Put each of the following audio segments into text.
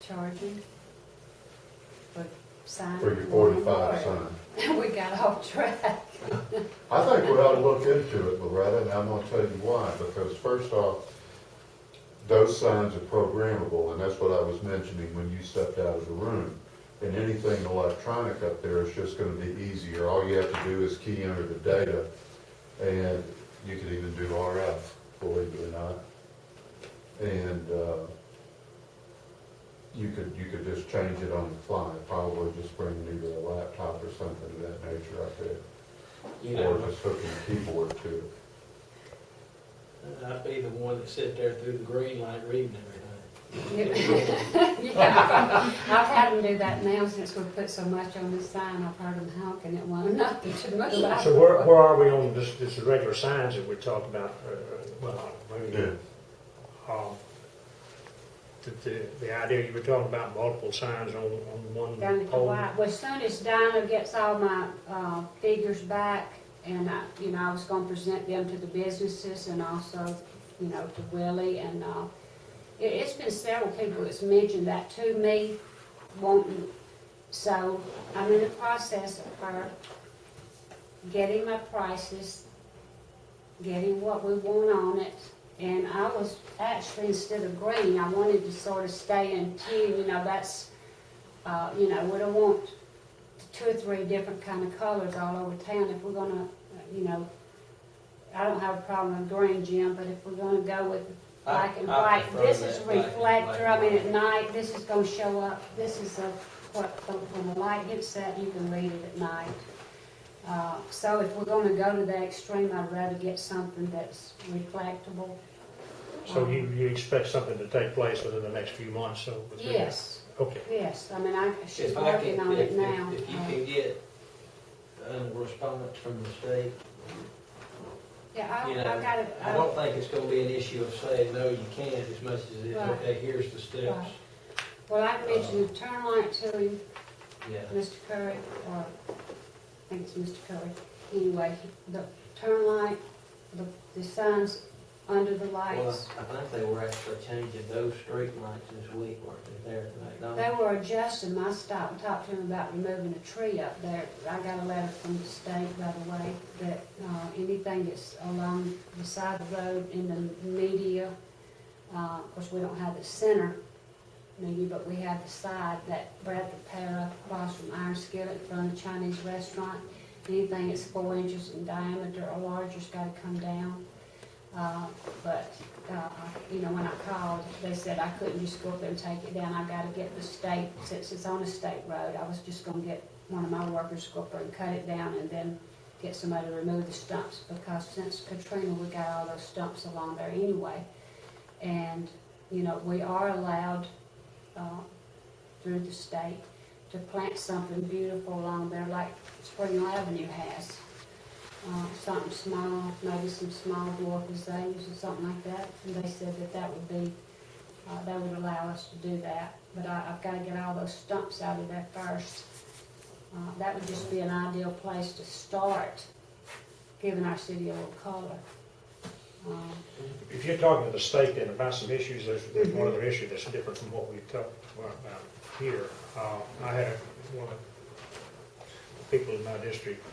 charging for sign. For your 45 sign. We got off track. I think we ought to look into it, Loretta, and I'm gonna tell you why. Because first off, those signs are programmable, and that's what I was mentioning when you stepped out of the room. And anything electronic up there is just gonna be easier. All you have to do is key enter the data, and you could even do RF, believe it or not. And, you could just change it on the fly, probably just bring either a laptop or something of that nature up there. You Or know, just hooking a keyboard to it. I'd be the one that sit there through the green light reading everything. Yeah, I've had them do that now since we put so much on the sign. I've heard them honking at one another to move out. So where are we on this regular signs that we talked about? Well, maybe, Yeah. the idea you were talking about multiple signs on one Down at the pole. Y. Well, as soon as Dinah gets all my figures back, and I was gonna present them to the businesses and also, to Willie, and it's been several people that's mentioned that to me, wanting, so I'm in the process of her getting my prices, getting what we want on it. And I was actually, instead of green, I wanted to sort of stay in tune, that's, we don't want 2 or 3 different kind of colors all over town. If we're gonna, I don't have a problem with green, Jim, but if we're gonna go with black and I white, prefer this is that black and reflector, white. I mean, at night, this is gonna show up, this is when the light hits that, you can read it at night. So if we're gonna go to that extreme, I'd rather get something that's reflectable. So you expect something to take place within the next few months, so. Yes, Okay. yes, I mean, she's If I working can, on it now. if you can get a response from the state, Yeah, you know, I got it. I don't think it's gonna be an issue of saying, no, you can't, as much as it's, Right. okay, here's the steps. Right. Well, I mentioned the turn light to him, Yeah. Mr. Curry, or I think it's Mr. Curry. Anyway, the turn light, the signs under the Well, lights, I think they were actually changing those street lights this week, weren't they, there at they McDonald's? were adjusting. I stopped and talked to him about removing a tree up there. I got a letter from the state, by the way, that anything that's along the side of the road in the media, of course, we don't have the center media, but we have the side that Bradford Para across from Iron Skillet in front of the Chinese restaurant. Anything that's 4 inches in diameter or larger's got to come down. But when I called, they said I couldn't just go up there and take it down. I got to get the state, since it's on a state road, I was just going to get one of my workers to go up there and cut it down and then get somebody to remove the stumps, because since Katrina, we got all those stumps along there anyway. And, we are allowed through the state to plant something beautiful along there like Spring Avenue has. Something small, maybe some small dwarf azaleas or something like that. And they said that would be, they would allow us to do that. But I've got to get all those stumps out of there first. That would just be an ideal place to start giving our city a little color. If you're talking to the state then about some issues, there's one other issue that's different from what we've talked about here. I had one of the people in my district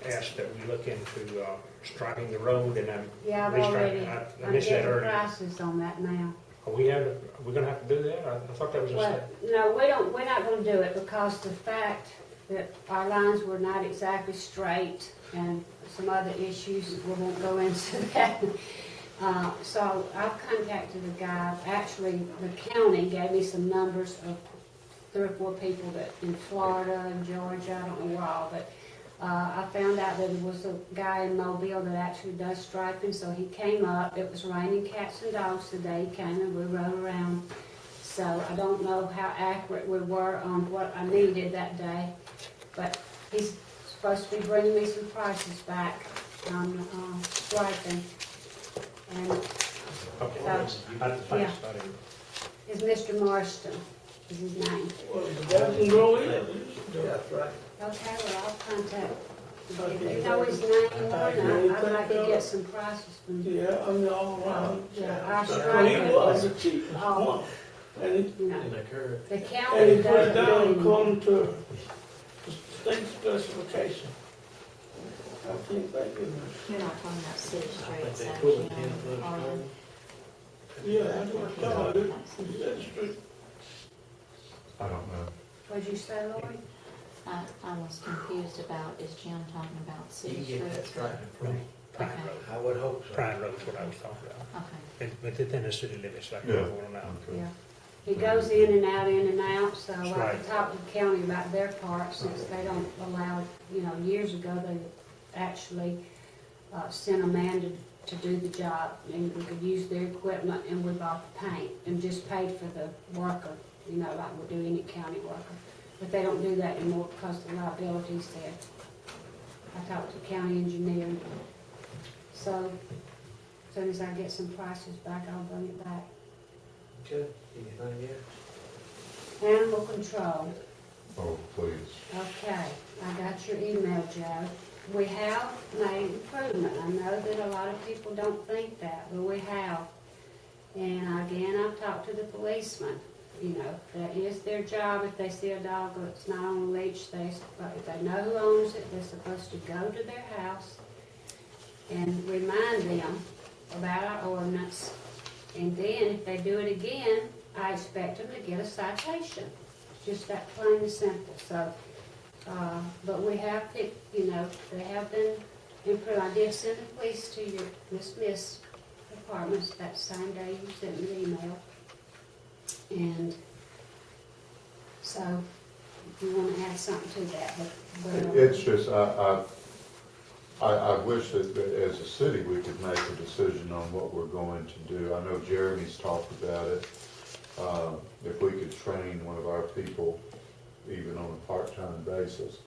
asked that we look into striping the road, and I'm Yeah, I've already, I I'm mentioned that getting earlier. prices on that now. Are we gonna have to do that? I thought that was a Well, step. no, we're not gonna do it, because the fact that our lines were not exactly straight and some other issues, we won't go into that. So I've contacted a guy, actually, the county gave me some numbers of 3 or 4 people that in Florida and Georgia, I don't know where all, but I found out that there was a guy in Mobile that actually does striping, so he came up. It was raining cats and dogs today. He came and we rode around. So I don't know how accurate we were on what I needed that day, but he's supposed to be bringing me some prices back on striping. And Okay. Yeah. Yeah. it's Mr. Marston is his name. That's right. Okay, well, I'll contact, if you know his name, or not, I'd like to get some prices from him. Yeah, I'm all around. Yeah, our He striping. was a cheap one. And it, you know. In the curve. The and county he put it doesn't down do it. according to the state specification. I think they do. You're not talking about city I think streets, they so, put a you 10-foot know, or- curve. Yeah, that's what I thought. It said the street. I don't know. What'd you say, Lori? I was confused about, is Jim talking about You city can get that streets? striping from, Prime Okay. Road. I would hope so. Prime Road's what I was talking about. Okay. But within the city limits, like Yeah. we're going now. Okay. Yeah. He goes in and out, so I Right. could talk to the county about their part, since they don't allow, you know, years ago, they actually sent a man to do the job, and we could use their equipment, and we bought the paint, and just paid for the worker, you know, like we do any county worker. But they don't do that anymore because the liability's there. I talked to the county engineer, so as soon as I get some prices back, I'll bring it back. Good. Anything else? Animal control. Oh, please. Okay, I got your email, Joe. We have made improvement. I know that a lot of people don't think that, but we have. And again, I've talked to the policemen. You know, that is their job. If they see a dog that's not on a leash, if they know who owns it, they're supposed to go to their house and remind them about our ordinance. And then if they do it again, I expect them to get a citation. It's just that plain and simple. So, but we have picked, you know, they have been improved. I did send the police to your Miss departments that same day you sent me the email. And so, if you want to add something to that, but It's just, I wish that as a city, we could make a decision on what we're going to do. I know Jeremy's talked about it. If we could train one of our people, even on a part-time basis,